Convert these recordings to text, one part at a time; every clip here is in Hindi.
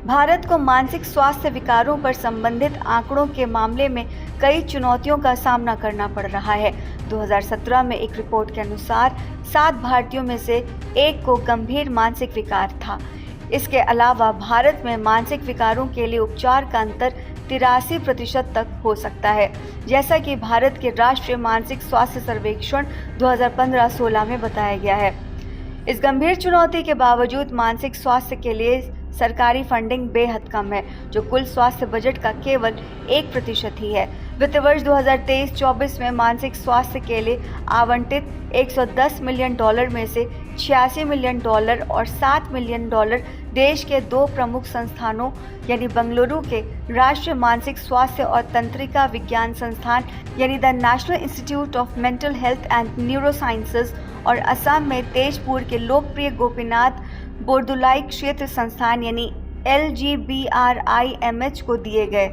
भारत को मानसिक स्वास्थ्य विकारों पर संबंधित आंकड़ों के मामले में कई चुनौतियों का सामना करना पड़ रहा है। 2017 में एक रिपोर्ट के अनुसार 7 भारतीयों में से 1 को गंभीर मानसिक विकार था। इसके अलावा भारत में मानसिक विकारों के लिए उपचार का अंतर 83% तक हो सकता है, जैसा कि भारत के राष्ट्रीय मानसिक स्वास्थ्य सर्वेक्षण 2015-16 में बताया गया है। इस गंभीर चुनौती के बावजूद मानसिक स्वास्थ्य के लिए सरकारी फंडिंग बेहद कम है, जो कुल स्वास्थ्य बजट का केवल 1% ही है। वित्त वर्ष 2023-24 में मानसिक स्वास्थ्य के लिए आवंटित $110 मिलियन में से $86 मिलियन और $7 मिलियन देश के 2 प्रमुख संस्थानों यानी बेंगलुरु के राष्ट्रीय मानसिक स्वास्थ्य और तंत्रिका विज्ञान संस्थान यानी the national institute of mental health and neurosciences और असम में तेजपुर के लोकप्रिय गोपीनाथ बोरदुलाई क्षेत्र संस्थान यानी LGBRIMH को दिए गए।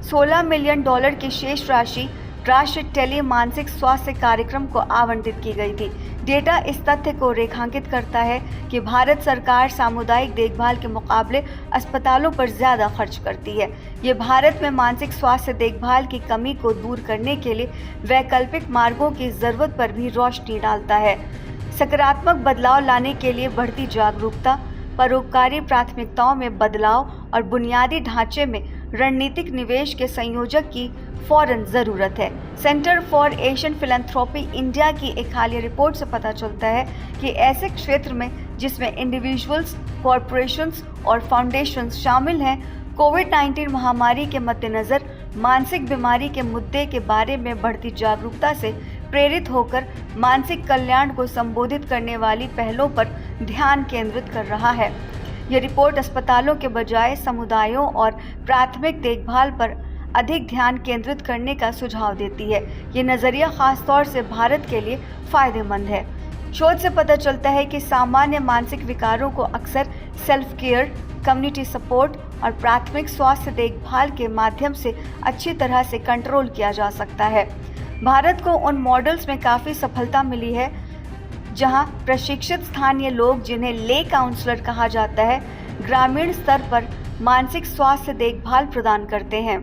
$16 मिलियन की शेष राशि राष्ट्रीय टेली मानसिक स्वास्थ्य कार्यक्रम को आवंटित की गई थी। डेटा इस तथ्य को रेखांकित करता है कि भारत सरकार सामुदायिक देखभाल के मुकाबले अस्पतालों पर ज़्यादा खर्च करती है। ये भारत में मानसिक स्वास्थ्य देखभाल की कमी को दूर करने के लिए वैकल्पिक मार्गों की ज़रूरत पर भी रोशनी डालता है। सकारात्मक बदलाव लाने के लिए बढ़ती जागरूकता, परोपकारी प्राथमिकताओं में बदलाव और बुनियादी ढांचे में रणनीतिक निवेश के संयोजक की फौरन ज़रूरत है। Centre for Asian philanthropy India की एक हालिया रिपोर्ट से पता चलता है कि ऐसे क्षेत्र में जिसमें इंडिविजुअल्स, कॉरपोरेशंस और फाउंडेशंस शामिल हैं, कोविड-19 महामारी के मद्देनज़र मानसिक बीमारी के मुद्दे के बारे में बढ़ती जागरूकता से प्रेरित होकर मानसिक कल्याण को संबोधित करने वाली पहलों पर ध्यान केंद्रित कर रहा है। यह रिपोर्ट अस्पतालों के बजाय समुदायों और प्राथमिक देखभाल पर अधिक ध्यान केंद्रित करने का सुझाव देती है। ये नज़रिया खासतौर से भारत के लिए फ़ायदेमंद है। शोध से पता चलता है कि सामान्य मानसिक विकारों को अक्सर सेल्फ केयर, कम्युनिटी सपोर्ट और प्राथमिक स्वास्थ्य देखभाल के माध्यम से अच्छी तरह से कंट्रोल किया जा सकता है। भारत को उन मॉडल्स में काफ़ी सफलता मिली है जहां प्रशिक्षित स्थानीय लोग, जिन्हें ले काउंसलर कहा जाता है, ग्रामीण स्तर पर मानसिक स्वास्थ्य देखभाल प्रदान करते हैं।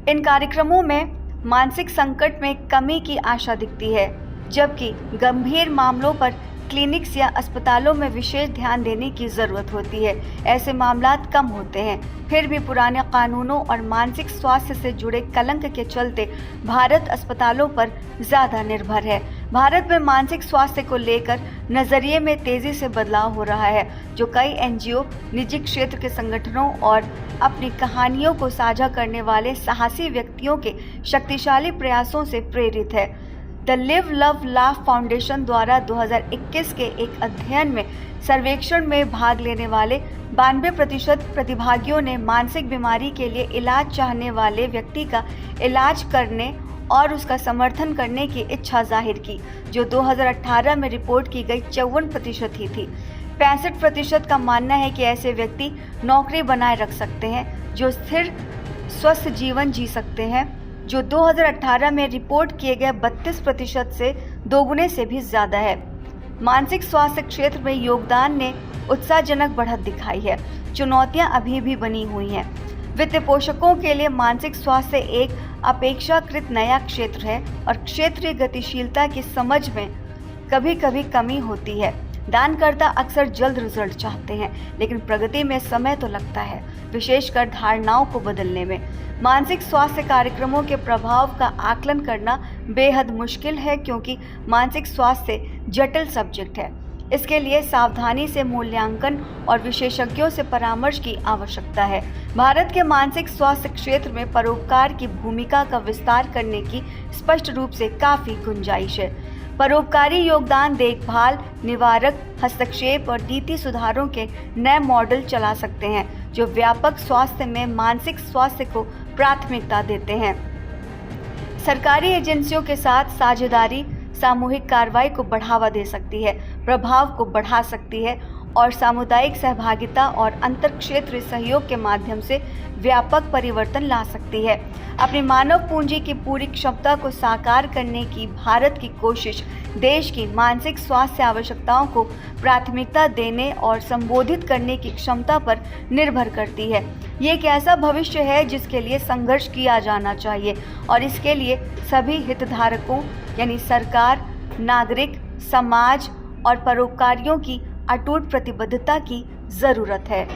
इन कार्यक्रमों में मानसिक संकट में कमी की आशा दिखती है, जबकि गंभीर मामलों पर क्लिनिक्स या अस्पतालों में विशेष ध्यान देने की ज़रूरत होती है। ऐसे मामलात कम होते हैं। फिर भी पुराने कानूनों और मानसिक स्वास्थ्य से जुड़े कलंक के चलते भारत अस्पतालों पर ज़्यादा निर्भर है। भारत में मानसिक स्वास्थ्य को लेकर नज़रिए में तेज़ी से बदलाव हो रहा है, जो कई NGO, निजी क्षेत्र के संगठनों और अपनी कहानियों को साझा करने वाले साहसी व्यक्तियों के शक्तिशाली प्रयासों से प्रेरित है। The live love laugh foundation द्वारा 2021 के एक अध्ययन में सर्वेक्षण में भाग लेने वाले 92% प्रतिभागियों ने मानसिक बीमारी के लिए इलाज चाहने वाले व्यक्ति का इलाज करने और उसका समर्थन करने की इच्छा जाहिर की, जो 2018 में रिपोर्ट की गई 54% ही थी। 65% का मानना है कि ऐसे व्यक्ति नौकरी बनाए रख सकते हैं, जो स्थिर स्वस्थ जीवन जी सकते हैं, जो 2018 में रिपोर्ट किए गए 32% से दोगुने से भी ज़्यादा है। मानसिक स्वास्थ्य क्षेत्र में योगदान ने उत्साहजनक बढ़त दिखाई है। चुनौतियां अभी भी बनी हुई हैं। वित्त पोषकों के लिए मानसिक स्वास्थ्य एक अपेक्षाकृत नया क्षेत्र है और क्षेत्रीय गतिशीलता की समझ में कभी कभी कमी होती है। दानकर्ता अक्सर जल्द रिजल्ट चाहते हैं, लेकिन प्रगति में समय तो लगता है, विशेषकर धारणाओं को बदलने में। मानसिक स्वास्थ्य कार्यक्रमों के प्रभाव का आकलन करना बेहद मुश्किल है, क्योंकि मानसिक स्वास्थ्य जटिल सब्जेक्ट है। इसके लिए सावधानी से मूल्यांकन और विशेषज्ञों से परामर्श की आवश्यकता है। भारत के मानसिक स्वास्थ्य क्षेत्र में परोपकार की भूमिका का विस्तार करने की स्पष्ट रूप से काफ़ी गुंजाइश है। परोपकारी योगदान देखभाल, निवारक हस्तक्षेप और नीति सुधारों के नए मॉडल चला सकते हैं, जो व्यापक स्वास्थ्य में मानसिक स्वास्थ्य को प्राथमिकता देते हैं। सरकारी एजेंसियों के साथ साझेदारी सामूहिक कार्रवाई को बढ़ावा दे सकती है, प्रभाव को बढ़ा सकती है और सामुदायिक सहभागिता और अंतर क्षेत्रीय सहयोग के माध्यम से व्यापक परिवर्तन ला सकती है। अपनी मानव पूंजी की पूरी क्षमता को साकार करने की भारत की कोशिश देश की मानसिक स्वास्थ्य आवश्यकताओं को प्राथमिकता देने और संबोधित करने की क्षमता पर निर्भर करती है। ये एक ऐसा भविष्य है जिसके लिए संघर्ष किया जाना चाहिए और इसके लिए सभी हितधारकों यानी सरकार, नागरिक, समाज और परोपकारियों की अटूट प्रतिबद्धता की जरूरत है।